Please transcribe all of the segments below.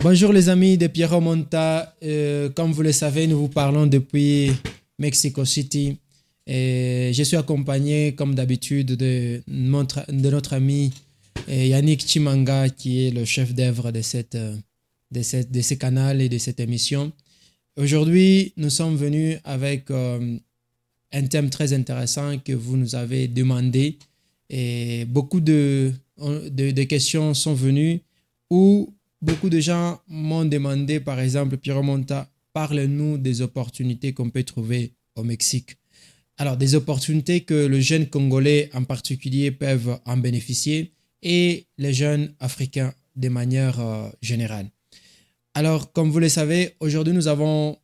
Bonjour les amis de Piero Monta. Comme vous le savez, nous vous parlons depuis Mexico City. Et je suis accompagné, comme d'habitude, de notre ami Yannick Chimanga, qui est le chef d'œuvre de ce canal et de cette émission. Aujourd'hui, nous sommes venus avec un thème très intéressant que vous nous avez demandé. Et beaucoup de questions sont venues où beaucoup de gens m'ont demandé, par exemple, Piero Monta, parle-nous des opportunités qu'on peut trouver au Mexique. Alors, des opportunités que les jeunes Congolais en particulier peuvent en bénéficier et les jeunes Africains de manière générale. Alors, comme vous le savez, aujourd'hui, nous avons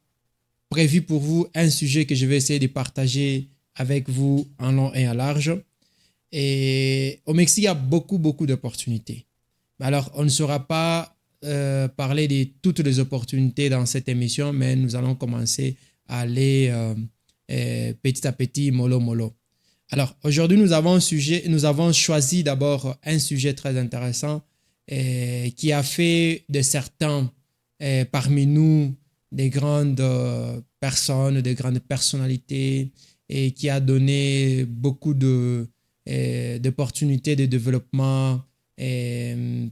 prévu pour vous un sujet que je vais essayer de partager avec vous en long et en large. Et au Mexique, il y a beaucoup d'opportunités. Alors, on ne saura pas parler de toutes les opportunités dans cette émission, mais nous allons commencer à aller petit à petit, mollo. Alors, aujourd'hui, nous avons choisi d'abord un sujet très intéressant qui a fait de certains parmi nous des grandes personnes, des grandes personnalités et qui a donné beaucoup d'opportunités de développement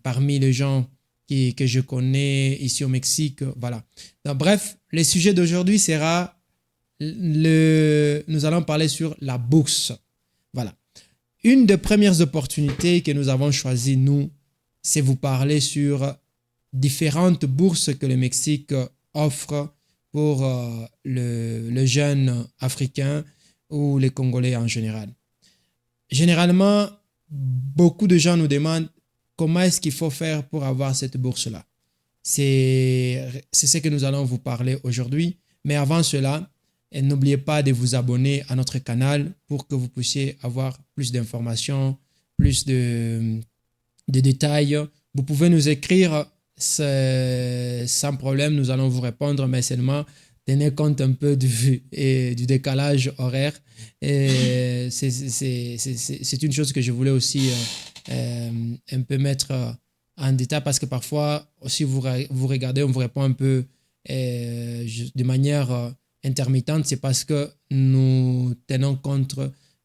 parmi les gens que je connais ici au Mexique. Voilà. Donc, bref, le sujet d'aujourd'hui sera, nous allons parler sur la bourse. Voilà. Une des premières opportunités que nous avons choisies, nous, c'est vous parler sur différentes bourses que le Mexique offre pour le jeune africain ou les Congolais en général. Généralement, beaucoup de gens nous demandent comment est-ce qu'il faut faire pour avoir cette bourse-là. C'est ce que nous allons vous parler aujourd'hui. Mais avant cela, n'oubliez pas de vous abonner à notre canal pour que vous puissiez avoir plus d'informations, plus de détails. Vous pouvez nous écrire sans problème, nous allons vous répondre, mais seulement tenez compte un peu du décalage horaire. Et c'est une chose que je voulais aussi un peu mettre en détail parce que parfois, si vous regardez, on vous répond un peu de manière intermittente, c'est parce que nous tenons compte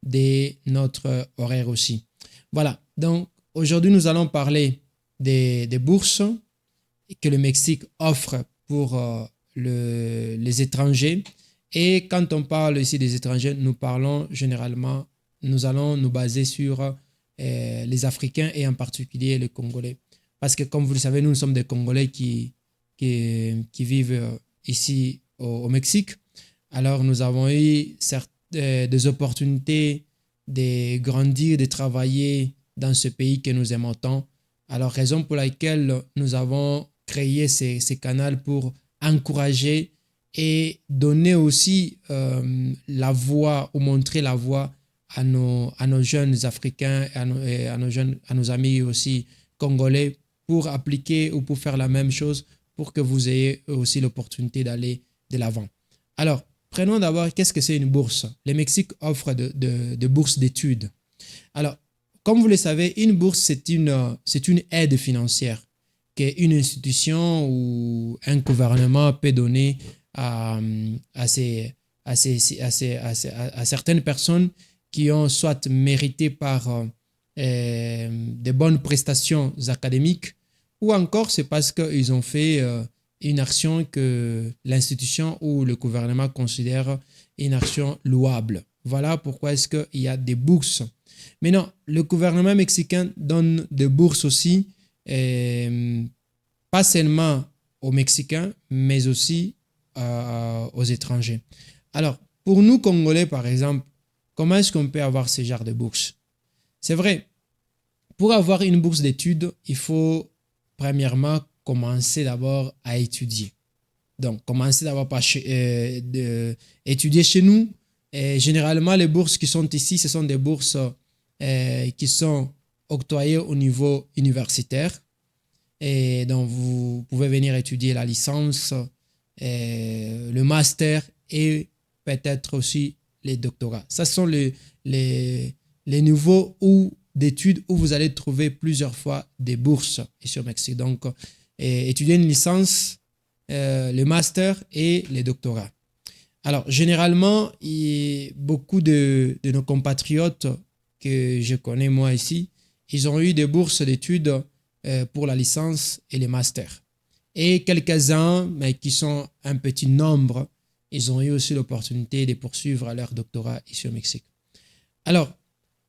de notre horaire aussi. Voilà, donc aujourd'hui, nous allons parler des bourses que le Mexique offre pour les étrangers. Et quand on parle ici des étrangers, nous parlons généralement, nous allons nous baser sur les Africains et en particulier les Congolais. Parce que comme vous le savez, nous sommes des Congolais qui vivent ici au Mexique. Alors nous avons eu des opportunités de grandir, de travailler dans ce pays que nous aimons tant. Alors raison pour laquelle nous avons créé ces canaux pour encourager et donner aussi la voix ou montrer la voix à nos jeunes Africains et à nos amis aussi congolais pour appliquer ou pour faire la même chose pour que vous ayez aussi l'opportunité d'aller de l'avant. Alors, prenons d'abord, qu'est-ce que c'est une bourse? Le Mexique offre de bourses d'études. Alors, comme vous le savez, une bourse, c'est une aide financière qu'une institution ou un gouvernement peut donner à certaines personnes qui ont soit mérité par de bonnes prestations académiques ou encore c'est parce qu'ils ont fait une action que l'institution ou le gouvernement considère une action louable. Voilà pourquoi est-ce qu'il y a des bourses. Maintenant, le gouvernement mexicain donne des bourses aussi, pas seulement aux Mexicains, mais aussi aux étrangers. Alors, pour nous, Congolais, par exemple, comment est-ce qu'on peut avoir ce genre de bourse? C'est vrai, pour avoir une bourse d'études, il faut premièrement commencer d'abord à étudier. Donc, commencer d'abord par étudier chez nous. Et généralement, les bourses qui sont ici, ce sont des bourses qui sont octroyées au niveau universitaire. Et donc, vous pouvez venir étudier la licence, le master et peut-être aussi les doctorats. Ce sont les niveaux d'études où vous allez trouver plusieurs fois des bourses ici au Mexique. Donc, étudier une licence, le master et les doctorats. Alors, généralement, beaucoup de nos compatriotes que je connais moi ici, ils ont eu des bourses d'études pour la licence et les masters. Et quelques-uns, mais qui sont un petit nombre, ils ont eu aussi l'opportunité de poursuivre leur doctorat ici au Mexique. Alors,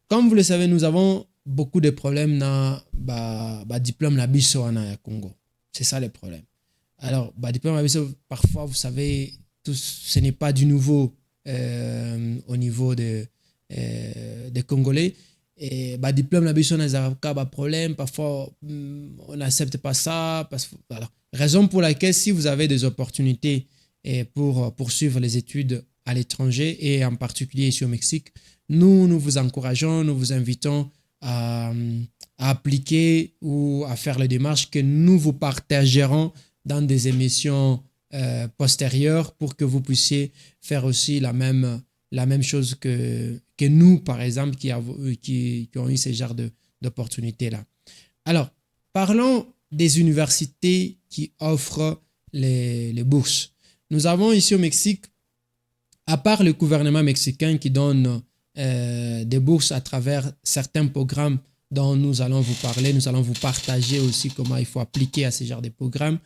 comme vous le savez, nous avons beaucoup de problèmes dans le diplôme la biso au Congo. C'est ça le problème. Alors, diplôme la biso, parfois, vous savez, ce n'est pas du nouveau au niveau des Congolais. Et diplôme la biso n'a pas problème. Parfois, on n'accepte pas ça. Voilà. Raison pour laquelle, si vous avez des opportunités pour poursuivre les études à l'étranger et en particulier ici au Mexique, nous vous encourageons, nous vous invitons à appliquer ou à faire les démarches que nous vous partagerons dans des émissions postérieures pour que vous puissiez faire aussi la même chose que nous, par exemple, qui ont eu ce genre d'opportunités-là. Alors, parlons des universités qui offrent les bourses. Nous avons ici au Mexique, à part le gouvernement mexicain qui donne des bourses à travers certains programmes dont nous allons vous parler, nous allons vous partager aussi comment il faut appliquer à ce genre de programmes.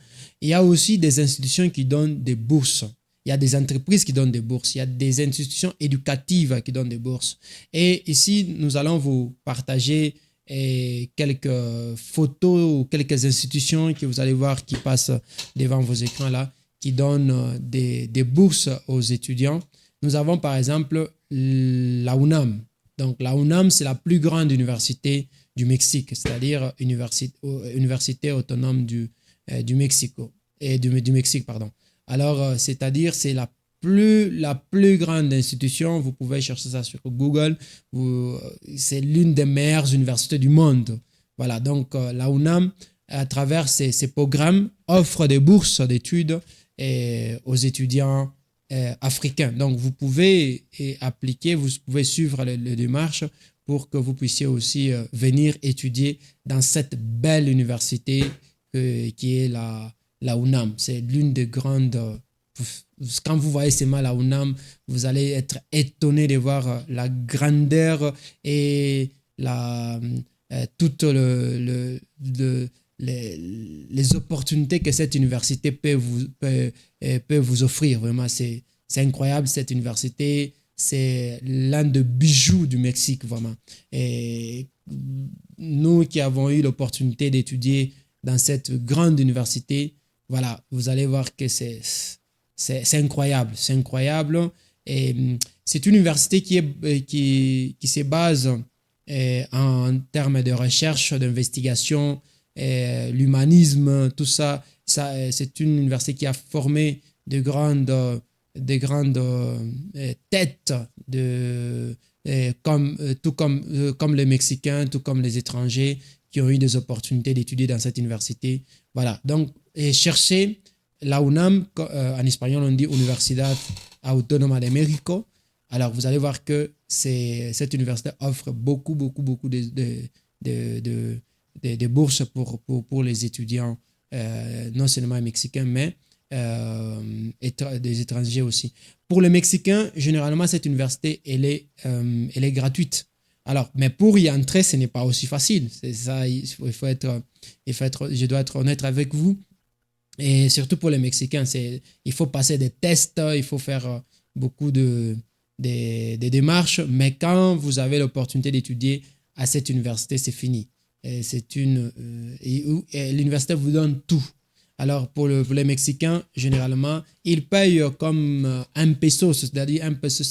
Il y a aussi des institutions qui donnent des bourses. Il y a des entreprises qui donnent des bourses. Il y a des institutions éducatives qui donnent des bourses. Et ici, nous allons vous partager quelques photos ou quelques institutions que vous allez voir qui passent devant vos écrans là, qui donnent des bourses aux étudiants. Nous avons par exemple la UNAM. Donc la UNAM, c'est la plus grande université du Mexique, c'est-à-dire université autonome du Mexique. Du Mexique, pardon. Alors, c'est-à-dire, c'est la plus grande institution. Vous pouvez chercher ça sur Google. C'est l'une des meilleures universités du monde. Voilà, donc la UNAM, à travers ces programmes, offre des bourses d'études aux étudiants africains. Donc, vous pouvez appliquer, vous pouvez suivre les démarches pour que vous puissiez aussi venir étudier dans cette belle université qui est la UNAM. C'est l'une des grandes... Quand vous voyez seulement la UNAM, vous allez être étonné de voir la grandeur et toutes les opportunités que cette université peut vous offrir. Vraiment, c'est incroyable, cette université. C'est l'un des bijoux du Mexique, vraiment. Et nous qui avons eu l'opportunité d'étudier dans cette grande université, voilà, vous allez voir que c'est incroyable. C'est incroyable. Et c'est une université qui se base en termes de recherche, d'investigation, l'humanisme, tout ça. C'est une université qui a formé de grandes têtes, comme les Mexicains, tout comme les étrangers qui ont eu des opportunités d'étudier dans cette université. Voilà, donc cherchez la UNAM, en espagnol on dit Universidad Autónoma de México. Alors vous allez voir que cette université offre beaucoup de bourses pour les étudiants, non seulement mexicains, mais des étrangers aussi. Pour les Mexicains, généralement, cette université, elle est gratuite. Alors, mais pour y entrer, ce n'est pas aussi facile. C'est ça, je dois être honnête avec vous. Et surtout pour les Mexicains, il faut passer des tests, il faut faire beaucoup de démarches. Mais quand vous avez l'opportunité d'étudier à cette université, c'est fini. Et l'université vous donne tout. Alors, pour les Mexicains, généralement, ils payent comme un peso, c'est-à-dire un peso.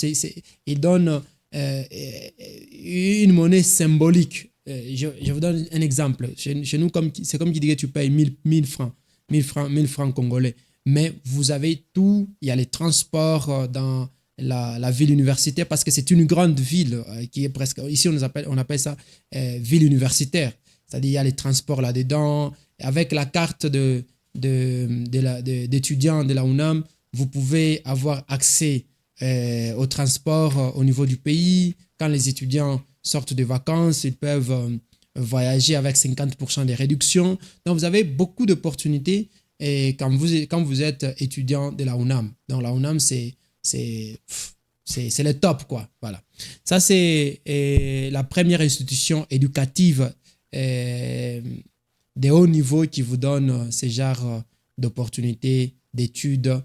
Ils donnent une monnaie symbolique. Je vous donne un exemple. Chez nous, c'est comme qui dirait tu payes 1000 francs. 1000 francs congolais. Mais vous avez tout. Il y a les transports dans la ville universitaire parce que c'est une grande ville qui est presque... Ici, on appelle ça ville universitaire. C'est-à-dire il y a les transports là-dedans. Avec la carte d'étudiants de la UNAM, vous pouvez avoir accès au transport au niveau du pays. Quand les étudiants sortent de vacances, ils peuvent voyager avec 50% de réduction. Donc, vous avez beaucoup d'opportunités et quand vous êtes étudiant de la UNAM. Donc, la UNAM, c'est le top, quoi. Voilà. Ça, c'est la première institution éducative de haut niveau qui vous donne ce genre d'opportunités d'études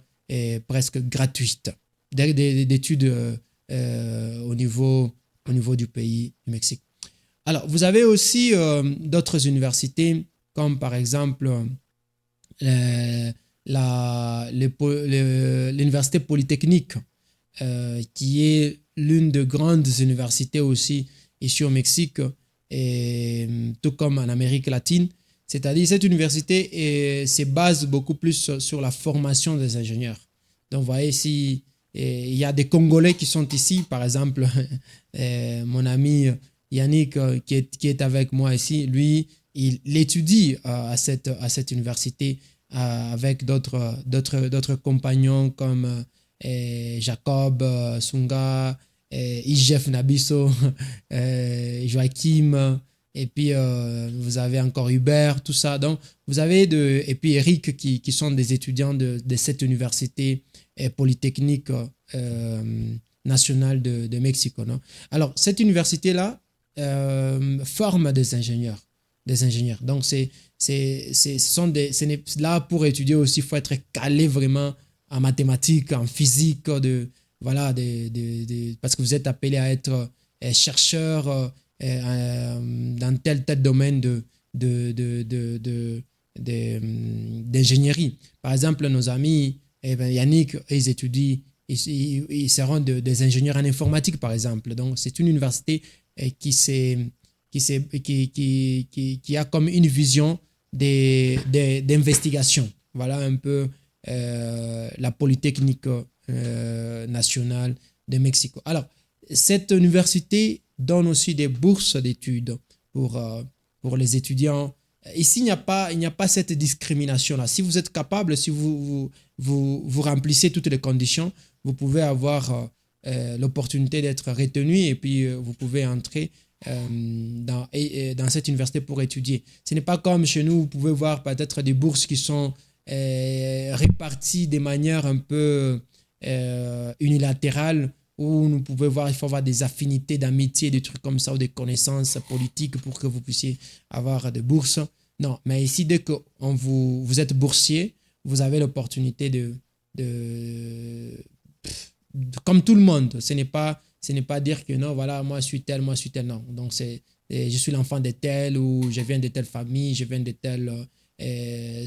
presque gratuites, d'études au niveau du pays du Mexique. Alors, vous avez aussi d'autres universités, comme par exemple l'Université Polytechnique, qui est l'une des grandes universités aussi ici au Mexique, et tout comme en Amérique latine. C'est-à-dire cette université se base beaucoup plus sur la formation des ingénieurs. Donc, vous voyez, si il y a des Congolais qui sont ici, par exemple, mon ami Yannick qui est avec moi ici, lui, il étudie à cette université avec d'autres compagnons comme Jacob Sunga, Ijef Nabiso, Joachim, et puis vous avez encore Hubert, tout ça. Donc, vous avez et puis Eric qui sont des étudiants de cette université polytechnique nationale de Mexique. Non? Alors, cette université-là forme des ingénieurs. Donc, là, pour étudier aussi, il faut être calé vraiment en mathématiques, en physique, parce que vous êtes appelé à être chercheur dans tel domaine d'ingénierie. Par exemple, nos amis, Yannick, ils étudient, ils seront des ingénieurs en informatique, par exemple. Donc, c'est une université qui a comme une vision d'investigation. Voilà un peu la Polytechnique nationale de Mexico. Alors, cette université donne aussi des bourses d'études pour les étudiants. Ici, il n'y a pas cette discrimination-là. Si vous êtes capable, si vous remplissez toutes les conditions, vous pouvez avoir l'opportunité d'être retenu et puis vous pouvez entrer dans cette université pour étudier. Ce n'est pas comme chez nous, vous pouvez voir peut-être des bourses qui sont réparties de manière un peu unilatérale, où nous pouvons voir, il faut avoir des affinités d'amitié, des trucs comme ça, ou des connaissances politiques pour que vous puissiez avoir des bourses. Non, mais ici, dès que vous êtes boursier, vous avez l'opportunité comme tout le monde. Ce n'est pas dire que non, voilà, moi je suis tel, non. Donc, je suis l'enfant de tel, ou je viens de telle famille, je viens de telle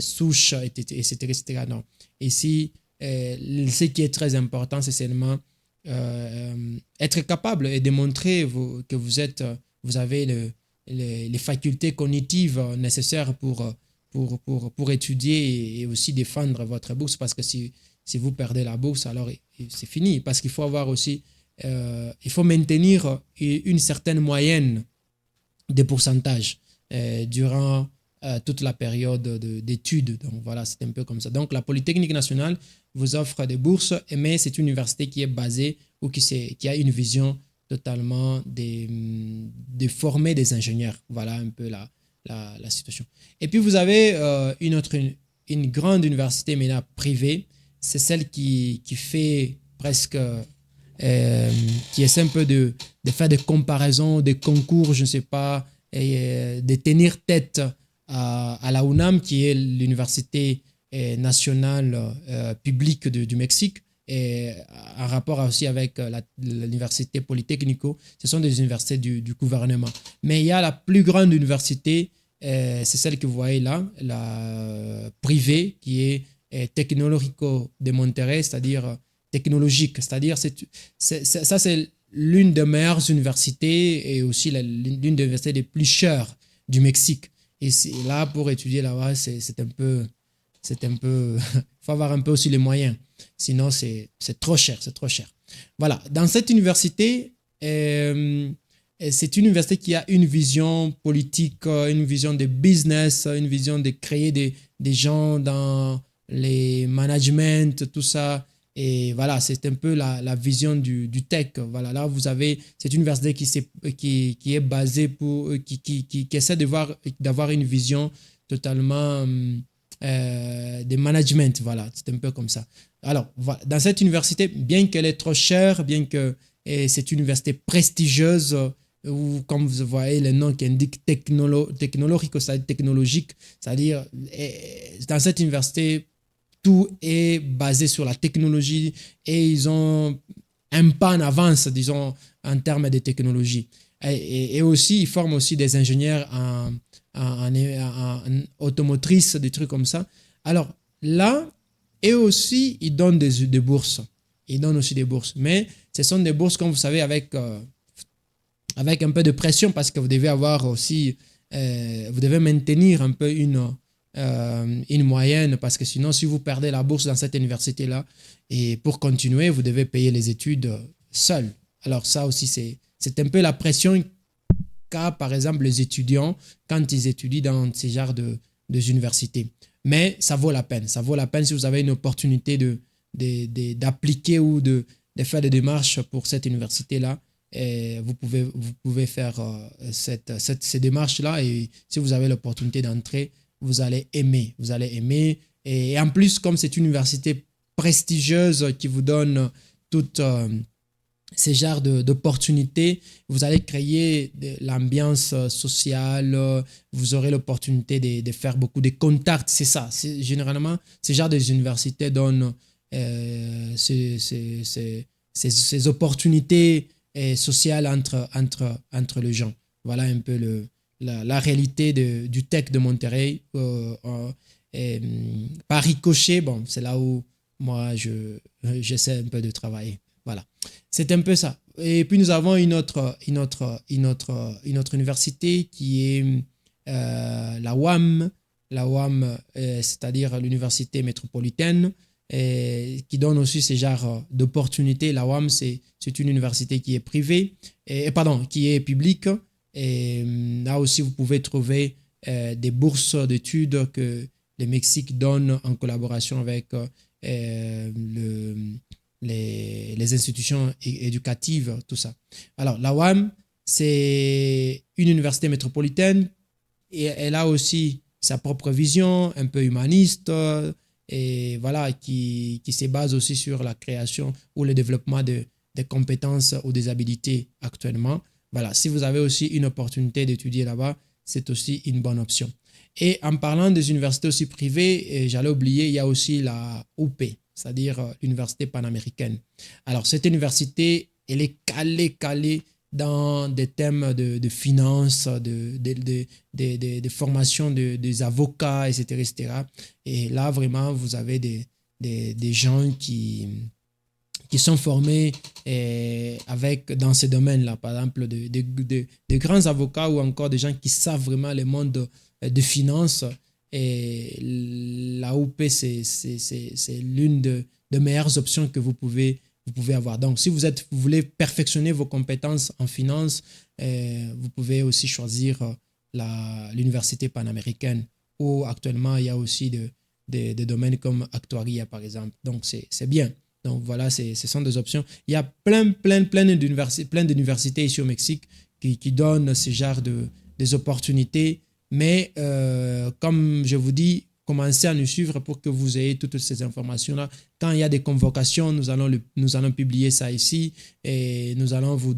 souche, etc. Non. Ici, ce qui est très important, c'est seulement être capable et démontrer que vous avez les facultés cognitives nécessaires pour étudier et aussi défendre votre bourse, parce que si vous perdez la bourse, alors c'est fini, parce qu'il faut avoir aussi il faut maintenir une certaine moyenne de pourcentage durant toute la période d'études. Donc voilà, c'est un peu comme ça. Donc la Polytechnique nationale vous offre des bourses, mais c'est une université qui est basée ou qui a une vision totalement de former des ingénieurs. Voilà un peu la situation. Et puis vous avez une grande université maintenant privée, c'est celle qui fait presque qui essaie un peu de faire des comparaisons, des concours, je ne sais pas, et de tenir tête à la UNAM, qui est l'université nationale publique du Mexique, et en rapport aussi avec l'université Polytechnico. Ce sont des universités du gouvernement. Mais il y a la plus grande université, c'est celle que vous voyez là, la privée, qui est Tecnológico de Monterrey, c'est-à-dire technologique, c'est-à-dire ça c'est l'une des meilleures universités et aussi l'une des universités les plus chères du Mexique. Et là, pour étudier là-bas, c'est un peu il faut avoir un peu aussi les moyens, sinon c'est trop cher. Voilà, dans cette université, c'est une université qui a une vision politique, une vision de business, une vision de créer des gens dans les management, tout ça. Et voilà, c'est un peu la vision du tech. Voilà, là, c'est une université qui est basée qui essaie d'avoir une vision totalement de management. Voilà, c'est un peu comme ça. Alors, voilà, dans cette université, bien qu'elle est trop chère, bien que c'est une université prestigieuse, ou comme vous voyez le nom qui indique technologique, c'est-à-dire technologique, c'est-à-dire dans cette université, tout est basé sur la technologie et ils ont un pas en avance, disons, en termes de technologie. Et aussi, ils forment aussi des ingénieurs en automotrice, des trucs comme ça. Alors là, et aussi, ils donnent des bourses. Ils donnent aussi des bourses. Mais ce sont des bourses, comme vous savez, avec un peu de pression parce que vous devez avoir aussi, vous devez maintenir un peu une moyenne parce que sinon, si vous perdez la bourse dans cette université-là, et pour continuer, vous devez payer les études seul. Alors ça aussi, c'est un peu la pression qu'a, par exemple, les étudiants quand ils étudient dans ces genres de universités. Mais ça vaut la peine. Ça vaut la peine si vous avez une opportunité d'appliquer ou de faire des démarches pour cette université-là. Et vous pouvez faire ces démarches-là et si vous avez l'opportunité d'entrer, vous allez aimer. Vous allez aimer. Et en plus, comme c'est une université prestigieuse qui vous donne toutes ces genres d'opportunités, vous allez créer de l'ambiance sociale, vous aurez l'opportunité de faire beaucoup de contacts, c'est ça. Généralement, ces genres d'universités donnent ces opportunités sociales entre les gens. Voilà un peu la réalité du tech de Monterrey. Par ricochet, bon, c'est là où moi, j'essaie un peu de travailler. Voilà. C'est un peu ça. Et puis nous avons une autre université qui est la UAM, c'est-à-dire l'université métropolitaine, qui donne aussi ce genre d'opportunités. La UAM, c'est une université qui est privée, qui est publique. Et là aussi, vous pouvez trouver des bourses d'études que le Mexique donne en collaboration avec les institutions éducatives, tout ça. Alors, la UAM, c'est une université métropolitaine et elle a aussi sa propre vision, un peu humaniste, et voilà, qui se base aussi sur la création ou le développement des compétences ou des habilités actuellement. Voilà, si vous avez aussi une opportunité d'étudier là-bas, c'est aussi une bonne option. Et en parlant des universités aussi privées, j'allais oublier, il y a aussi la UP, c'est-à-dire l'université panaméricaine. Alors, cette université, elle est calée dans des thèmes de finance, de formation des avocats, etc., etc. Et là, vraiment, vous avez des gens qui sont formés dans ces domaines-là. Par exemple, de grands avocats ou encore des gens qui savent vraiment le monde de finance. Et la UP, c'est l'une des meilleures options que vous pouvez avoir. Donc, si vous voulez perfectionner vos compétences en finance, vous pouvez aussi choisir l'université panaméricaine, où actuellement, il y a aussi des domaines comme actuariat, par exemple. Donc, c'est bien. Donc, voilà, ce sont des options. Il y a plein d'universités ici au Mexique qui donnent ce genre des opportunités. Mais comme je vous dis, commencez à nous suivre pour que vous ayez toutes ces informations-là. Quand il y a des convocations, nous allons publier ça ici et nous allons vous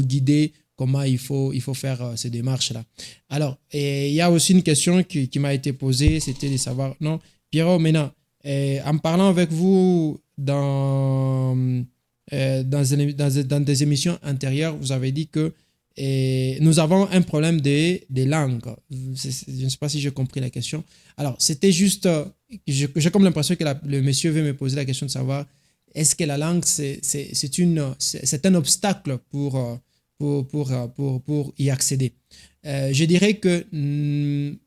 guider comment il faut faire ces démarches-là. Alors, il y a aussi une question qui m'a été posée, c'était de savoir, non, Pierrot, maintenant, en parlant avec vous dans des émissions antérieures, vous avez dit que nous avons un problème des langues. Je ne sais pas si j'ai compris la question. Alors, c'était juste, j'ai comme l'impression que le monsieur veut me poser la question de savoir est-ce que la langue, c'est un obstacle pour y accéder. Je dirais que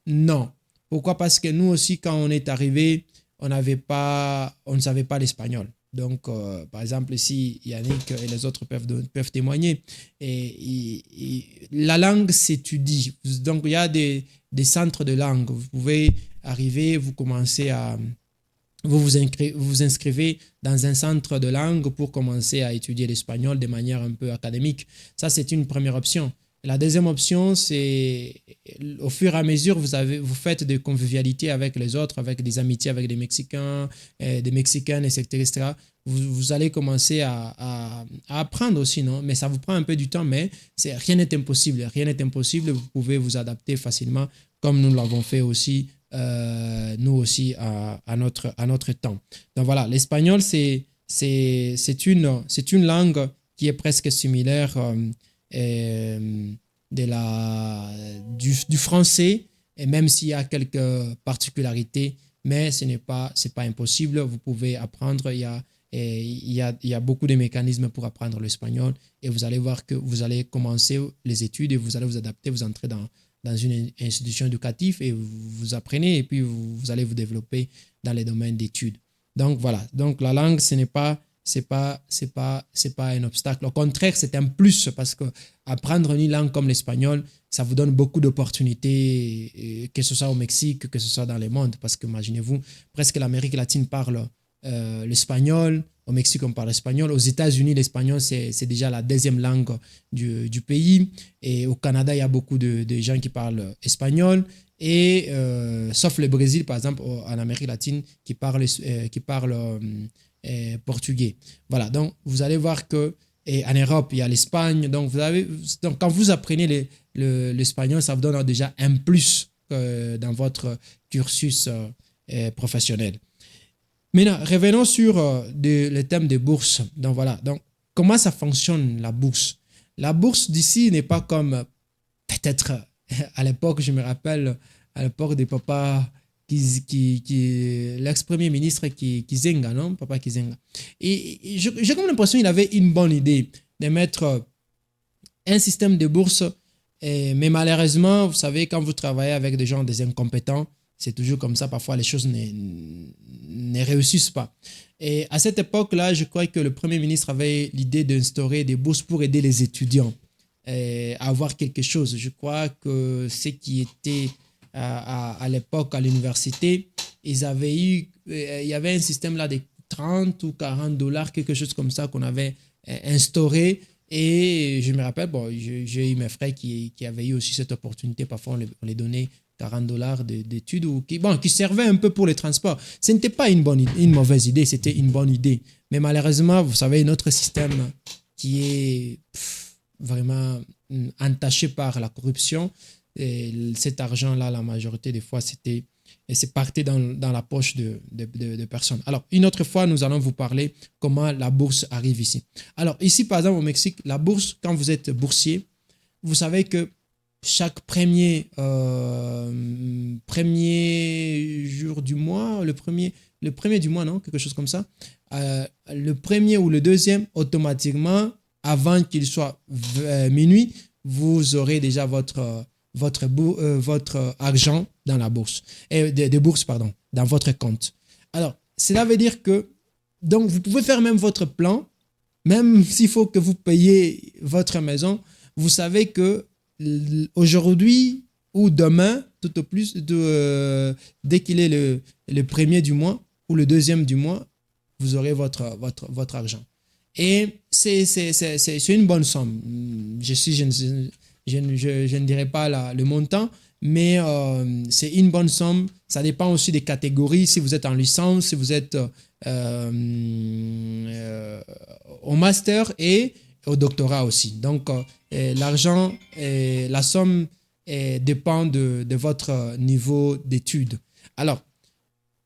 non. Pourquoi? Parce que nous aussi, quand on est arrivé, on ne savait pas l'espagnol. Donc, par exemple, ici, Yannick et les autres peuvent témoigner. La langue s'étudie. Donc, il y a des centres de langue. Vous pouvez arriver, vous commencez vous vous inscrivez dans un centre de langue pour commencer à étudier l'espagnol de manière un peu académique. Ça, c'est une première option. La deuxième option, c'est au fur et à mesure, vous faites des convivialités avec les autres, avec des amitiés avec des Mexicains, des Mexicaines, etc. Vous allez commencer à apprendre aussi, non? Mais ça vous prend un peu du temps, mais rien n'est impossible. Rien n'est impossible. Vous pouvez vous adapter facilement, comme nous l'avons fait aussi, nous aussi, à notre temps. Donc voilà, l'espagnol, c'est une langue qui est presque similaire du français, et même s'il y a quelques particularités, mais c'est pas impossible. Vous pouvez apprendre. Il y a beaucoup de mécanismes pour apprendre l'espagnol et vous allez voir que vous allez commencer les études et vous allez vous adapter, vous entrez dans une institution éducative et vous apprenez et puis vous allez vous développer dans les domaines d'études. Donc voilà, donc la langue, ce n'est pas un obstacle. Au contraire, c'est un plus parce que apprendre une langue comme l'espagnol, ça vous donne beaucoup d'opportunités, que ce soit au Mexique, que ce soit dans le monde. Parce que imaginez-vous, presque l'Amérique latine parle l'espagnol. Au Mexique, on parle espagnol. Aux États-Unis, l'espagnol, c'est déjà la deuxième langue du pays. Et au Canada, il y a beaucoup de gens qui parlent espagnol. Et sauf le Brésil, par exemple, en Amérique latine, qui parle portugais. Voilà, donc vous allez voir que et en Europe, il y a l'Espagne. Donc quand vous apprenez l'espagnol, ça vous donne déjà un plus dans votre cursus professionnel. Maintenant, revenons sur le thème des bourses. Donc voilà, donc comment ça fonctionne la bourse? La bourse d'ici n'est pas comme peut-être à l'époque, je me rappelle, à l'époque des papas l'ex-premier ministre Kizenga, non? Papa Kizenga. Et j'ai comme l'impression qu'il avait une bonne idée de mettre un système de bourse, mais malheureusement, vous savez, quand vous travaillez avec des gens, des incompétents, c'est toujours comme ça, parfois les choses ne réussissent pas. Et à cette époque-là, je crois que le Premier ministre avait l'idée d'instaurer des bourses pour aider les étudiants à avoir quelque chose. Je crois que ce qui était à l'époque à l'université, il y avait un système là de 30 ou 40 dollars, quelque chose comme ça qu'on avait instauré. Et je me rappelle, bon, j'ai eu mes frères qui avaient eu aussi cette opportunité. Parfois, on les donnait 40 dollars d'études qui servaient un peu pour les transports. Ce n'était pas une mauvaise idée, c'était une bonne idée. Mais malheureusement, vous savez, notre système qui est vraiment entaché par la corruption, et cet argent-là, la majorité des fois, c'est parti dans la poche de personnes. Alors, une autre fois, nous allons vous parler comment la bourse arrive ici. Alors, ici, par exemple, au Mexique, la bourse, quand vous êtes boursier, vous savez que chaque premier jour du mois, le premier du mois, non? Quelque chose comme ça. Le premier ou le deuxième, automatiquement, avant qu'il soit minuit, vous aurez déjà votre argent dans la bourse, des bourses, pardon, dans votre compte. Alors, cela veut dire que, donc, vous pouvez faire même votre plan, même s'il faut que vous payiez votre maison, vous savez que aujourd'hui ou demain, tout au plus, dès qu'il est le premier du mois ou le deuxième du mois, vous aurez votre argent. Et c'est une bonne somme. Je ne dirais pas le montant, mais c'est une bonne somme. Ça dépend aussi des catégories. Si vous êtes en licence, si vous êtes au master et au doctorat aussi. Donc, l'argent, la somme dépend de votre niveau d'études. Alors,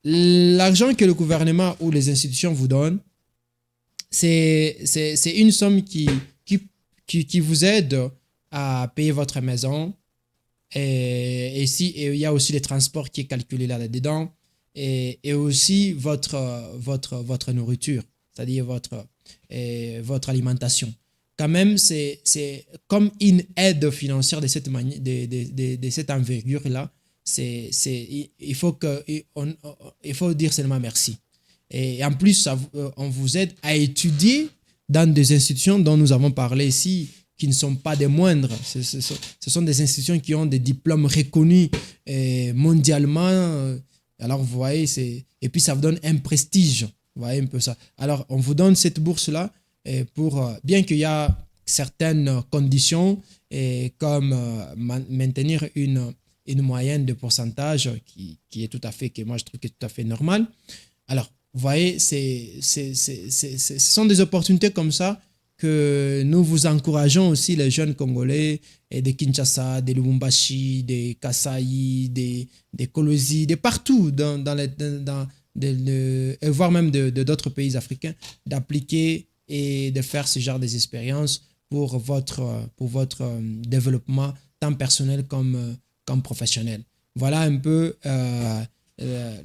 l'argent que le gouvernement ou les institutions vous donnent, c'est une somme qui vous aide à payer votre maison. Et il y a aussi les transports qui est calculé là-dedans. Et aussi votre nourriture, c'est-à-dire votre alimentation. Quand même, c'est comme une aide financière de cette envergure-là. Il faut dire seulement merci. Et en plus, on vous aide à étudier dans des institutions dont nous avons parlé ici, qui ne sont pas des moindres. Ce sont des institutions qui ont des diplômes reconnus mondialement. Alors, vous voyez, et puis ça vous donne un prestige. Vous voyez un peu ça. Alors, on vous donne cette bourse-là pour, bien qu'il y a certaines conditions, comme maintenir une moyenne de pourcentage qui est tout à fait, que moi je trouve que tout à fait normal. Alors, vous voyez, ce sont des opportunités comme ça que nous vous encourageons aussi, les jeunes Congolais, de Kinshasa, de Lubumbashi, de Kasaï, de Kolosi, de partout, et voire même d'autres pays africains, d'appliquer et de faire ce genre d'expériences pour votre développement, tant personnel comme professionnel. Voilà un peu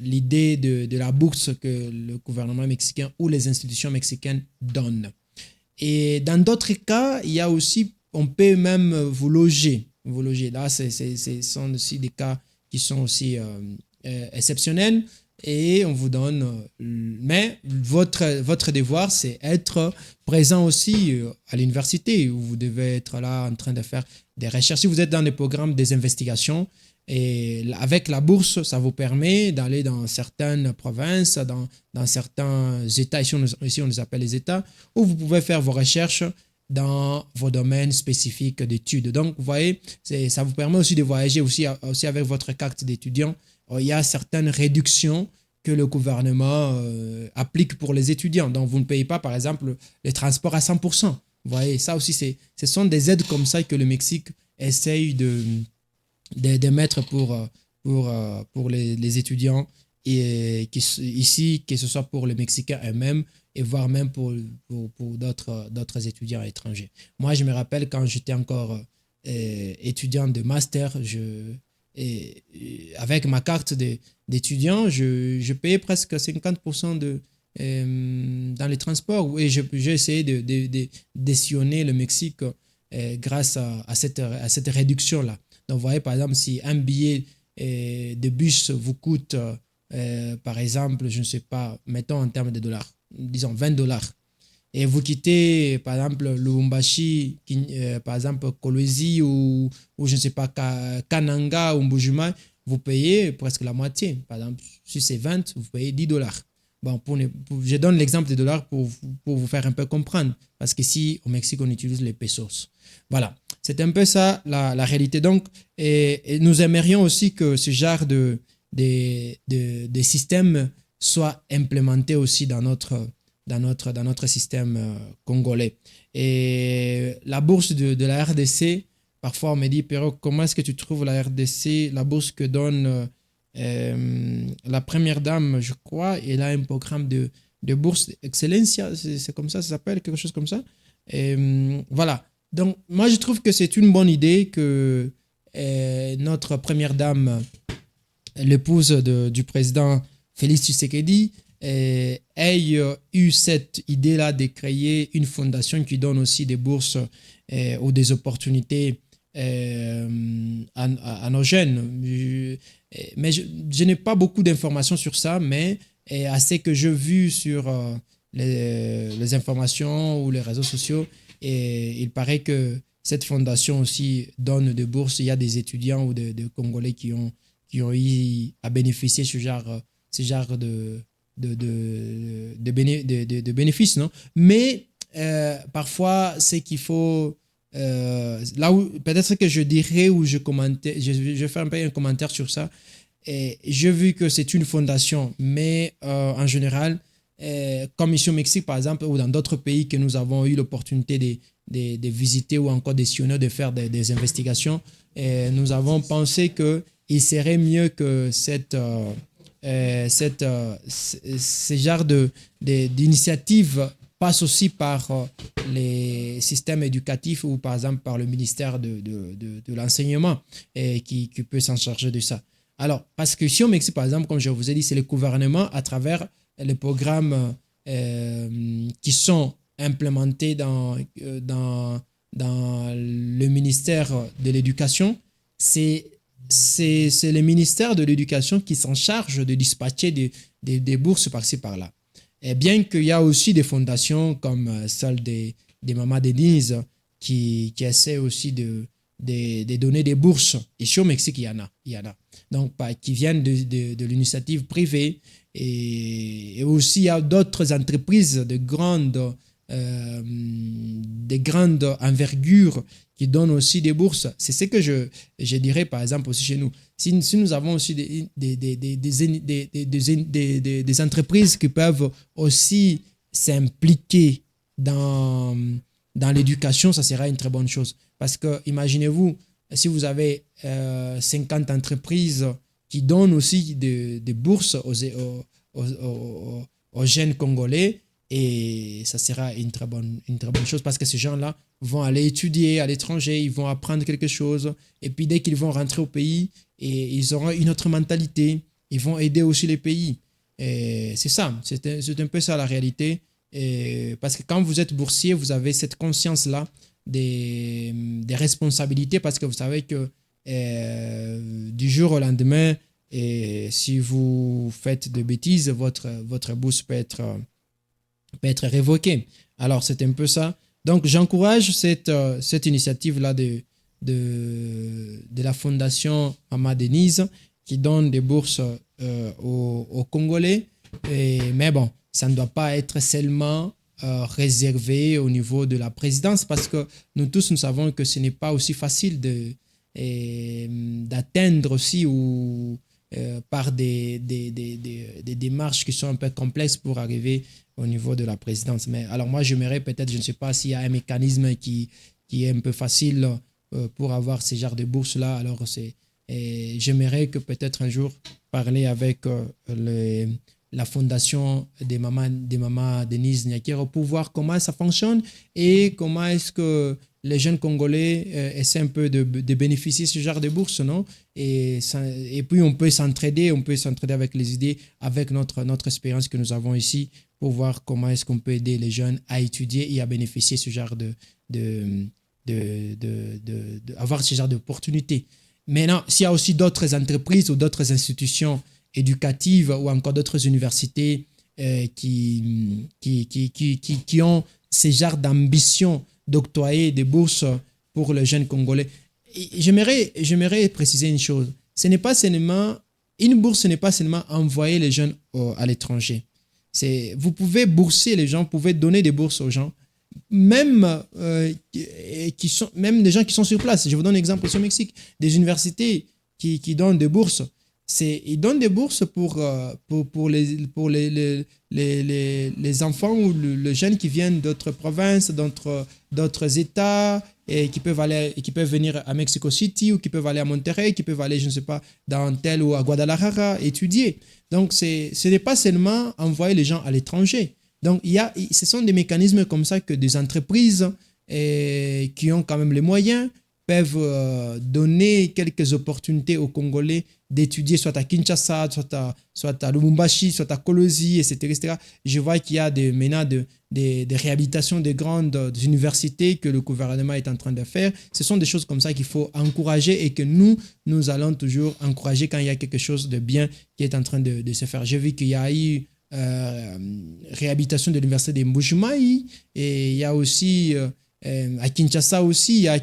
l'idée de la bourse que le gouvernement mexicain ou les institutions mexicaines donnent. Et dans d'autres cas, il y a aussi, on peut même vous loger. Là, ce sont aussi des cas qui sont aussi exceptionnels et on vous donne. Mais votre devoir, c'est être présent aussi à l'université où vous devez être là en train de faire des recherches. Si vous êtes dans des programmes des investigations, et avec la bourse, ça vous permet d'aller dans certaines provinces, dans certains États, ici on les appelle les États, où vous pouvez faire vos recherches dans vos domaines spécifiques d'études. Donc, vous voyez, ça vous permet aussi de voyager aussi avec votre carte d'étudiant. Il y a certaines réductions que le gouvernement applique pour les étudiants. Donc, vous ne payez pas, par exemple, les transports à 100%. Vous voyez, ça aussi, ce sont des aides comme ça que le Mexique essaye de mettre pour les étudiants et ici, que ce soit pour les Mexicains eux-mêmes et voire même pour d'autres étudiants étrangers. Moi, je me rappelle quand j'étais encore étudiant de master, avec ma carte d'étudiant, je payais presque 50% dans les transports et j'ai essayé de sillonner le Mexique grâce à cette réduction-là. Donc, vous voyez, par exemple, si un billet de bus vous coûte, par exemple, je ne sais pas, mettons en termes de dollars, disons $20, et vous quittez, par exemple, Lubumbashi, par exemple, Kolwezi ou je ne sais pas, Kananga ou Mbujima, vous payez presque la moitié. Par exemple, si c'est 20, vous payez $10. Bon, je donne l'exemple des dollars pour vous faire un peu comprendre, parce qu'ici, au Mexique, on utilise les pesos. Voilà. C'est un peu ça la réalité. Donc, et nous aimerions aussi que ce genre de système soit implémenté aussi dans notre système congolais. Et la bourse de la RDC, parfois on me dit, Pero, comment est-ce que tu trouves la RDC, la bourse que donne la première dame, je crois, elle a un programme de bourse Excellencia, c'est comme ça s'appelle, quelque chose comme ça. Et voilà. Donc, moi, je trouve que c'est une bonne idée que notre première dame, l'épouse du président Félix Tshisekedi, ait eu cette idée-là de créer une fondation qui donne aussi des bourses ou des opportunités à nos jeunes. Mais je n'ai pas beaucoup d'informations sur ça, mais assez que j'ai vu sur les informations ou les réseaux sociaux, et il paraît que cette fondation aussi donne des bourses. Il y a des étudiants ou des Congolais qui ont eu à bénéficier de ce genre de bénéfices. Non? Mais parfois, c'est qu'il faut... là où peut-être que je dirais ou je vais faire un commentaire sur ça. Et j'ai vu que c'est une fondation, mais en général, comme ici au Mexique, par exemple, ou dans d'autres pays que nous avons eu l'opportunité de visiter ou encore de sillonner, de faire des investigations, nous avons pensé qu'il serait mieux que ce genre d'initiative passe aussi par les systèmes éducatifs ou par exemple par le ministère de l'enseignement qui peut s'en charger de ça. Alors, parce que ici au Mexique, par exemple, comme je vous ai dit, c'est le gouvernement à travers les programmes qui sont implémentés dans le ministère de l'Éducation. C'est le ministère de l'Éducation qui s'en charge de dispatcher des bourses par-ci par-là. Et bien qu'il y a aussi des fondations comme celle des Mamas Denise qui essaient aussi de donner des bourses. Ici au Mexique, il y en a. Donc, qui viennent de l'initiative privée. Et aussi, il y a d'autres entreprises de grande envergure qui donnent aussi des bourses. C'est ce que je dirais, par exemple, aussi chez nous. Si nous avons aussi des entreprises qui peuvent aussi s'impliquer dans l'éducation, ça sera une très bonne chose. Parce que, imaginez-vous, si vous avez 50 entreprises qui donnent aussi des bourses aux jeunes Congolais, et ça sera une très bonne chose parce que ces gens-là vont aller étudier à l'étranger, ils vont apprendre quelque chose, et puis dès qu'ils vont rentrer au pays, et ils auront une autre mentalité, ils vont aider aussi les pays. Et c'est ça, c'est un peu ça la réalité. Et parce que quand vous êtes boursier, vous avez cette conscience-là des responsabilités parce que vous savez que du jour au lendemain, et si vous faites de bêtises, votre bourse peut être révoquée. Alors, c'est un peu ça. Donc, j'encourage cette initiative-là de la Fondation Maman Denise qui donne des bourses aux Congolais. Mais bon, ça ne doit pas être seulement réservé au niveau de la présidence parce que nous tous, nous savons que ce n'est pas aussi facile d'atteindre aussi ou par des démarches qui sont un peu complexes pour arriver au niveau de la présidence. Mais alors moi, j'aimerais peut-être, je ne sais pas s'il y a un mécanisme qui est un peu facile pour avoir ce genre de bourse-là. Alors, j'aimerais que peut-être un jour parler avec la fondation des mamans Denise Nyakero pour voir comment ça fonctionne et comment est-ce que les jeunes Congolais essaient un peu de bénéficier de ce genre de bourse, non? Et puis on peut s'entraider avec les idées, avec notre expérience que nous avons ici pour voir comment est-ce qu'on peut aider les jeunes à étudier et à bénéficier de ce genre avoir ce genre d'opportunités. Maintenant, s'il y a aussi d'autres entreprises ou d'autres institutions éducatives ou encore d'autres universités qui ont ce genre d'ambition d'octroyer des bourses pour les jeunes Congolais. J'aimerais préciser une chose. Une bourse, ce n'est pas seulement envoyer les jeunes à l'étranger. Vous pouvez bourser les gens, vous pouvez donner des bourses aux gens, même des gens qui sont sur place. Je vous donne un exemple au Mexique. Des universités qui donnent des bourses. Ils donnent des bourses pour les enfants ou les jeunes qui viennent d'autres provinces, d'autres États, et qui peuvent venir à Mexico City ou qui peuvent aller à Monterrey, qui peuvent aller, je ne sais pas, dans tel ou à Guadalajara étudier. Donc, ce n'est pas seulement envoyer les gens à l'étranger. Donc, ce sont des mécanismes comme ça que des entreprises qui ont quand même les moyens peuvent donner quelques opportunités aux Congolais d'étudier soit à Kinshasa, soit à Lubumbashi, soit à Kolosi, etc. Je vois qu'il y a maintenant des réhabilitations de grandes universités que le gouvernement est en train de faire. Ce sont des choses comme ça qu'il faut encourager et que nous allons toujours encourager quand il y a quelque chose de bien qui est en train de se faire. J'ai vu qu'il y a eu réhabilitation de l'université de Mbujimayi et il y a aussi à Kinshasa aussi, il y a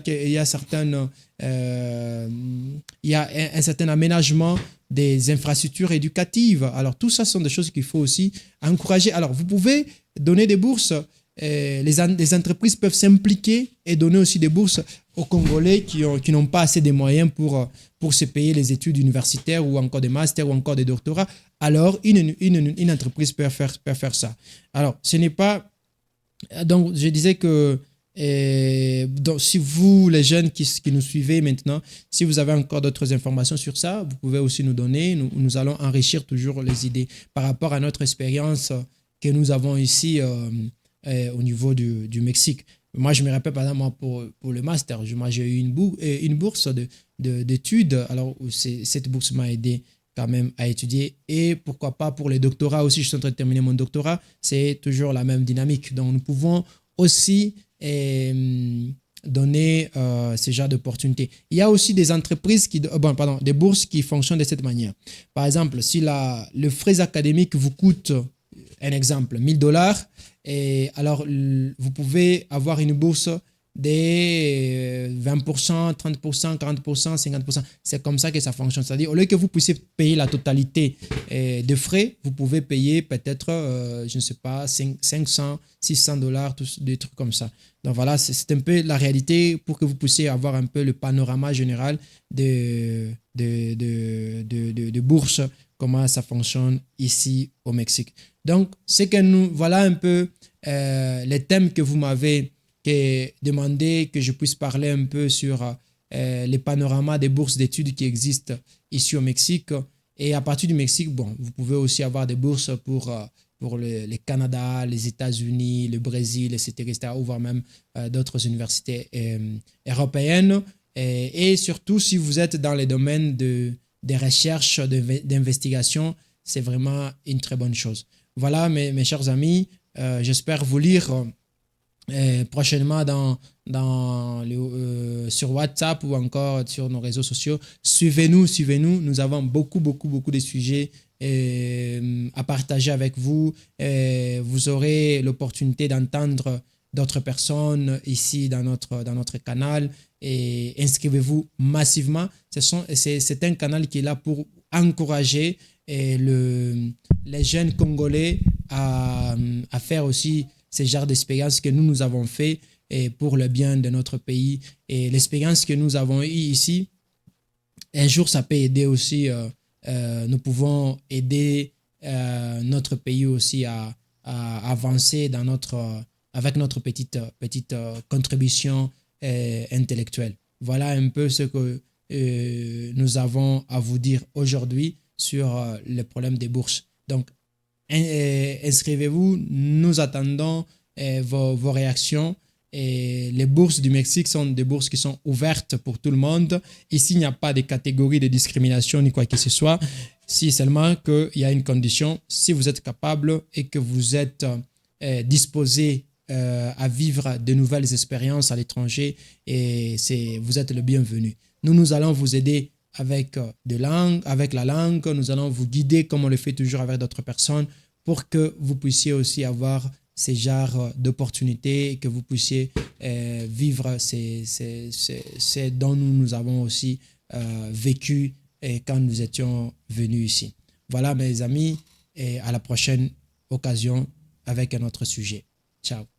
un certain aménagement des infrastructures éducatives. Alors, tout ça sont des choses qu'il faut aussi encourager. Alors, vous pouvez donner des bourses. Les entreprises peuvent s'impliquer et donner aussi des bourses aux Congolais qui n'ont pas assez de moyens pour se payer les études universitaires ou encore des masters ou encore des doctorats. Alors, une entreprise peut faire ça. Alors, ce n'est pas... Donc, je disais que donc, si vous, les jeunes qui nous suivez maintenant, si vous avez encore d'autres informations sur ça, vous pouvez aussi nous donner. Nous allons enrichir toujours les idées par rapport à notre expérience que nous avons ici au niveau du Mexique. Moi, je me rappelle, par exemple, pour le master, moi, j'ai eu une bourse d'études. Alors, cette bourse m'a aidé quand même à étudier. Et pourquoi pas pour les doctorats aussi, je suis en train de terminer mon doctorat, c'est toujours la même dynamique. Donc, nous pouvons aussi donner ce genre d'opportunités. Il y a aussi des entreprises des bourses qui fonctionnent de cette manière. Par exemple, si le frais académique vous coûte, un exemple, $1000, et alors vous pouvez avoir une bourse des 20%, 30%, 40%, 50%. C'est comme ça que ça fonctionne. C'est-à-dire, au lieu que vous puissiez payer la totalité de frais, vous pouvez payer peut-être, je ne sais pas, 500, $600, des trucs comme ça. Donc voilà, c'est un peu la réalité pour que vous puissiez avoir un peu le panorama général de bourse, comment ça fonctionne ici au Mexique. Donc, c'est que voilà un peu les thèmes que vous m'avez demandé que je puisse parler un peu sur les panoramas des bourses d'études qui existent ici au Mexique. Et à partir du Mexique, bon, vous pouvez aussi avoir des bourses pour le Canada, les États-Unis, le Brésil, etc., ou voire même d'autres universités européennes. Et surtout, si vous êtes dans les domaines des recherches, d'investigation, c'est vraiment une très bonne chose. Voilà, mes chers amis, j'espère vous lire prochainement sur WhatsApp ou encore sur nos réseaux sociaux. Suivez-nous. Nous avons beaucoup de sujets à partager avec vous. Vous aurez l'opportunité d'entendre d'autres personnes ici dans notre canal. Et inscrivez-vous massivement. C'est un canal qui est là pour encourager les jeunes Congolais à faire aussi ce genre d'expérience que nous avons fait et pour le bien de notre pays. Et l'expérience que nous avons eue ici, un jour, ça peut aider aussi. Nous pouvons aider notre pays aussi à avancer avec notre petite contribution intellectuelle. Voilà un peu ce que nous avons à vous dire aujourd'hui sur le problème des bourses. Donc, inscrivez-vous, nous attendons vos réactions. Et les bourses du Mexique sont des bourses qui sont ouvertes pour tout le monde. Ici, il n'y a pas de catégorie de discrimination ni quoi que ce soit. Si seulement qu'il y a une condition, si vous êtes capable et que vous êtes disposé à vivre de nouvelles expériences à l'étranger, et vous êtes le bienvenu. Nous allons vous aider avec la langue, nous allons vous guider comme on le fait toujours avec d'autres personnes pour que vous puissiez aussi avoir ces genres d'opportunités et que vous puissiez vivre ces dont nous avons aussi vécu quand nous étions venus ici. Voilà mes amis, et à la prochaine occasion avec un autre sujet. Ciao.